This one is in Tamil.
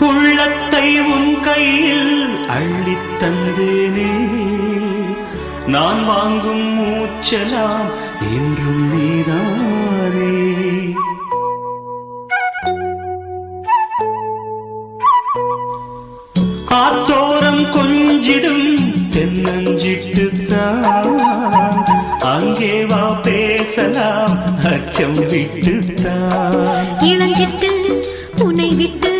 உள்ளத்தை உன் கையில் அள்ளித் தந்தேனே, நான் வாங்கும் மூச்சலாம் என்றும் நீதானே. ஆத்தோரம் கொஞ்சிடும் தென்னஞ்சிட்டுத்தான், அங்கே வா பேசலாம் அச்சம் விட்டுத்தான். இளஞ்சிட்டு உன்னை விட்டு